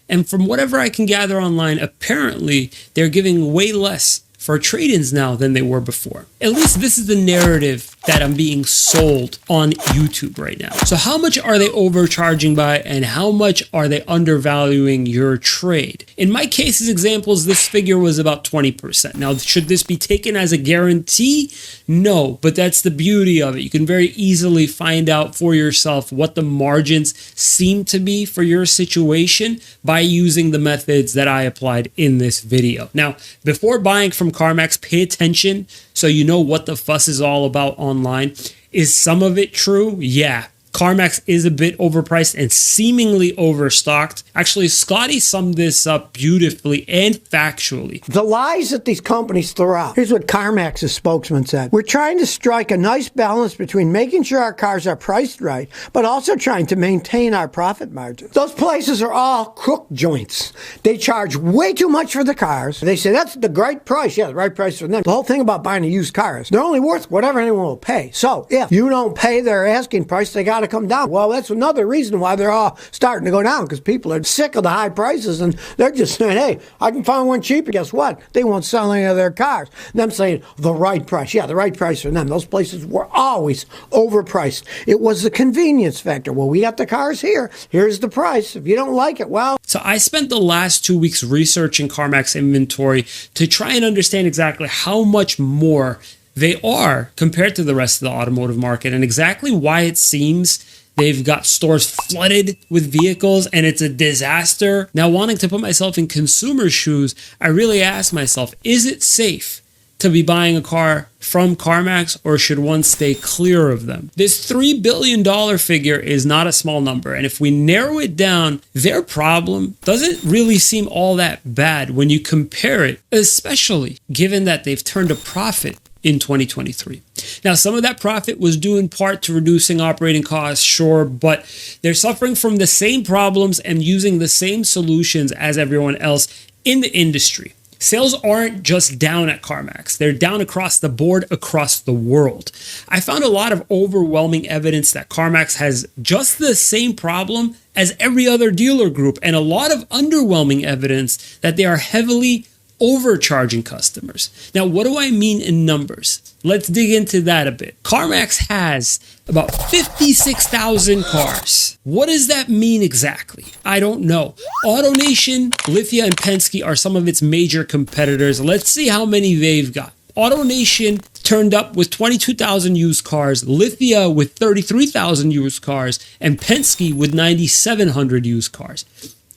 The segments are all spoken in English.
And from whatever I can gather online, apparently they're giving way less for trade-ins now than they were before. At least this is the narrative that I'm being sold on YouTube right now. So how much are they overcharging by, and how much are they undervaluing your trade? In my case's examples, this figure was about 20%. Now, should this be taken as a guarantee? No, but that's the beauty of it. You can very easily find out for yourself what the margins seem to be for your situation by using the methods that I applied in this video. Now, before buying from CarMax, pay attention so you know what the fuss is all about online. Is some of it true? Yeah. CarMax is a bit overpriced and seemingly overstocked. Actually, Scotty summed this up beautifully and factually. The lies that these companies throw out. Here's what CarMax's spokesman said. We're trying to strike a nice balance between making sure our cars are priced right, but also trying to maintain our profit margins. Those places are all crook joints. They charge way too much for the cars. They say that's the right price. Yeah, the right price for them. The whole thing about buying a used car is they're only worth whatever anyone will pay. So if you don't pay their asking price, they got to come down. Well, that's another reason why they're all starting to go down, because people are sick of the high prices and they're just saying, hey, I can find one cheaper. Guess what? They won't sell any of their cars. Them saying the right price. Yeah, the right price for them. Those places were always overpriced. It was the convenience factor. Well, we got the cars here. Here's the price. If you don't like it, well. So I spent the last 2 weeks researching CarMax inventory to try and understand exactly how much more they are compared to the rest of the automotive market, and exactly why it seems they've got stores flooded with vehicles and it's a disaster. Now, wanting to put myself in consumer shoes, I really ask myself, is it safe to be buying a car from CarMax, or should one stay clear of them? This $3 billion figure is not a small number, and if we narrow it down, their problem doesn't really seem all that bad when you compare it, especially given that they've turned a profit in 2023. Now, some of that profit was due in part to reducing operating costs, sure, but they're suffering from the same problems and using the same solutions as everyone else in the industry. Sales aren't just down at CarMax. They're down across the board, across the world. I found a lot of overwhelming evidence that CarMax has just the same problem as every other dealer group, and a lot of underwhelming evidence that they are heavily overcharging customers. Now, what do I mean in numbers? Let's dig into that a bit. CarMax has about 56,000 cars. What does that mean exactly? I don't know. AutoNation, Lithia, and Penske are some of its major competitors. Let's see how many they've got. AutoNation turned up with 22,000 used cars, Lithia with 33,000 used cars, and Penske with 9,700 used cars.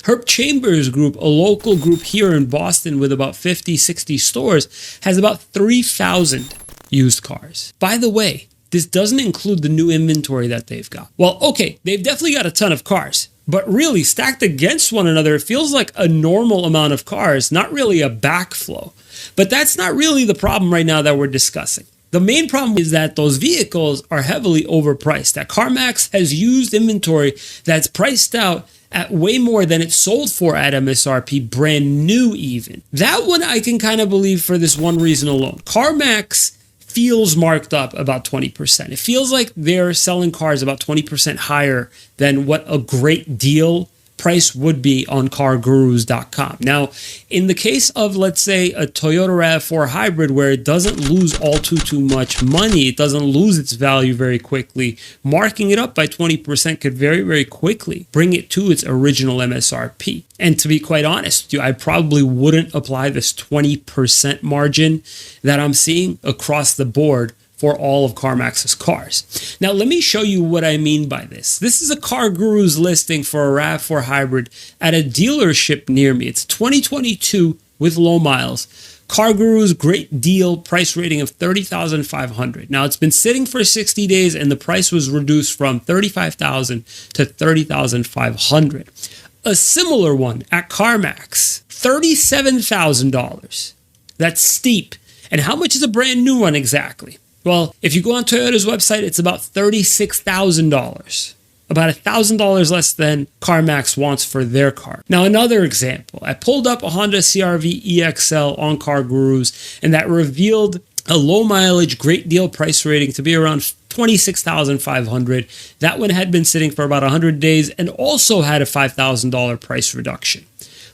Herb Chambers Group, a local group here in Boston with about 50, 60 stores, has about 3,000 used cars. By the way, this doesn't include the new inventory that they've got. Well, okay, they've definitely got a ton of cars, but really stacked against one another, it feels like a normal amount of cars, not really a backflow. But that's not really the problem right now that we're discussing. The main problem is that those vehicles are heavily overpriced. That CarMax has used inventory that's priced out at way more than it's sold for at MSRP, brand new even. That one I can kind of believe for this one reason alone. CarMax feels marked up about 20%. It feels like they're selling cars about 20% higher than what a great deal price would be on cargurus.com. Now, in the case of, let's say, a Toyota RAV4 hybrid where it doesn't lose all too much money, it doesn't lose its value very quickly, marking it up by 20% could very, very quickly bring it to its original MSRP. And to be quite honest with you, I probably wouldn't apply this 20% margin that I'm seeing across the board for all of CarMax's cars. Now, let me show you what I mean by this. This is a CarGurus listing for a RAV4 hybrid at a dealership near me. It's 2022 with low miles. CarGurus, great deal, price rating of $30,500. Now, it's been sitting for 60 days and the price was reduced from $35,000 to $30,500. A similar one at CarMax, $37,000. That's steep. And how much is a brand new one exactly? Well, if you go on Toyota's website, it's about $36,000, about $1,000 less than CarMax wants for their car. Now, another example, I pulled up a Honda CR-V EXL on CarGurus, and that revealed a low mileage, great deal price rating to be around $26,500. That one had been sitting for about 100 days and also had a $5,000 price reduction.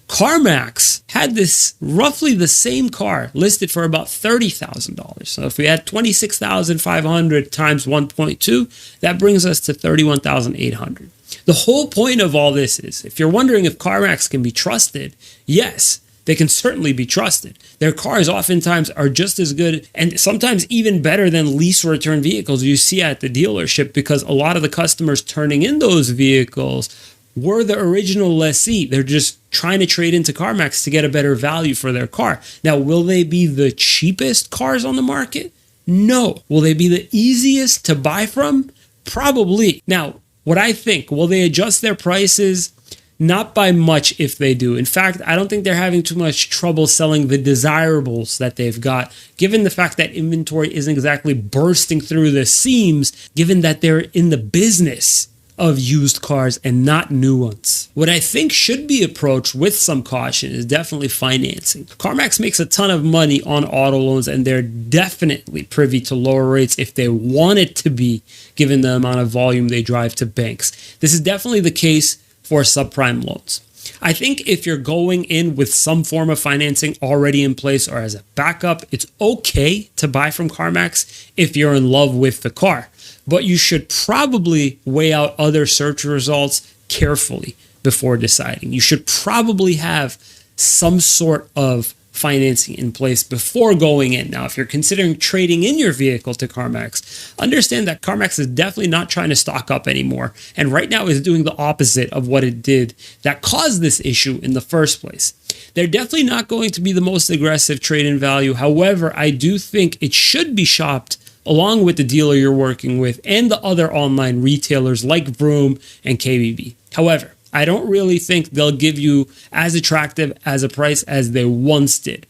CarMax had this roughly the same car listed for about $30,000. So if we had 26,500 times 1.2, that brings us to 31,800. The whole point of all this is, if you're wondering if CarMax can be trusted, yes, they can certainly be trusted. Their cars oftentimes are just as good and sometimes even better than lease return vehicles you see at the dealership, because a lot of the customers turning in those vehicles were the original lessee. They're just trying to trade into CarMax to get a better value for their car. Now, will they be the cheapest cars on the market? No. Will they be the easiest to buy from? Probably. Now, what I think, will they adjust their prices? Not by much if they do. In fact, I don't think they're having too much trouble selling the desirables that they've got, given the fact that inventory isn't exactly bursting through the seams, given that they're in the business of used cars and not new ones. What I think should be approached with some caution is definitely financing. CarMax makes a ton of money on auto loans, and they're definitely privy to lower rates if they want it to be, given the amount of volume they drive to banks. This is definitely the case for subprime loans. I think if you're going in with some form of financing already in place or as a backup, it's okay to buy from CarMax if you're in love with the car. But you should probably weigh out other search results carefully before deciding. You should probably have some sort of financing in place before going in. Now, if you're considering trading in your vehicle to CarMax, understand that CarMax is definitely not trying to stock up anymore, and right now is doing the opposite of what it did that caused this issue in the first place. They're definitely not going to be the most aggressive trade-in value. However, I do think it should be shopped along with the dealer you're working with and the other online retailers like Vroom and KBB. However, I don't really think they'll give you as attractive as a price as they once did.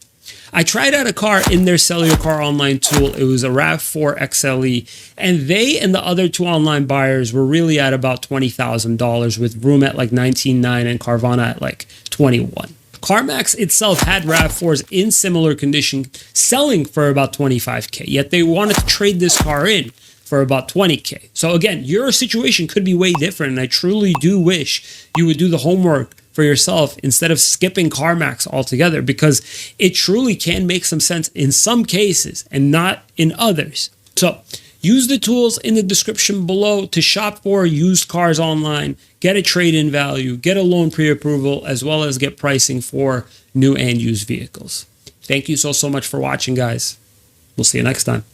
I tried out a car in their Sell Your Car online tool. It was a RAV4 XLE, and they and the other two online buyers were really at about $20,000, with Vroom at like $19,900 and Carvana at like $21,000. CarMax itself had RAV4s in similar condition selling for about $25,000, yet they wanted to trade this car in for about $20,000. So again, your situation could be way different, and I truly do wish you would do the homework for yourself instead of skipping CarMax altogether, because it truly can make some sense in some cases and not in others. So use the tools in the description below to shop for used cars online, get a trade-in value, get a loan pre-approval, as well as get pricing for new and used vehicles. Thank you so much for watching, guys. We'll see you next time.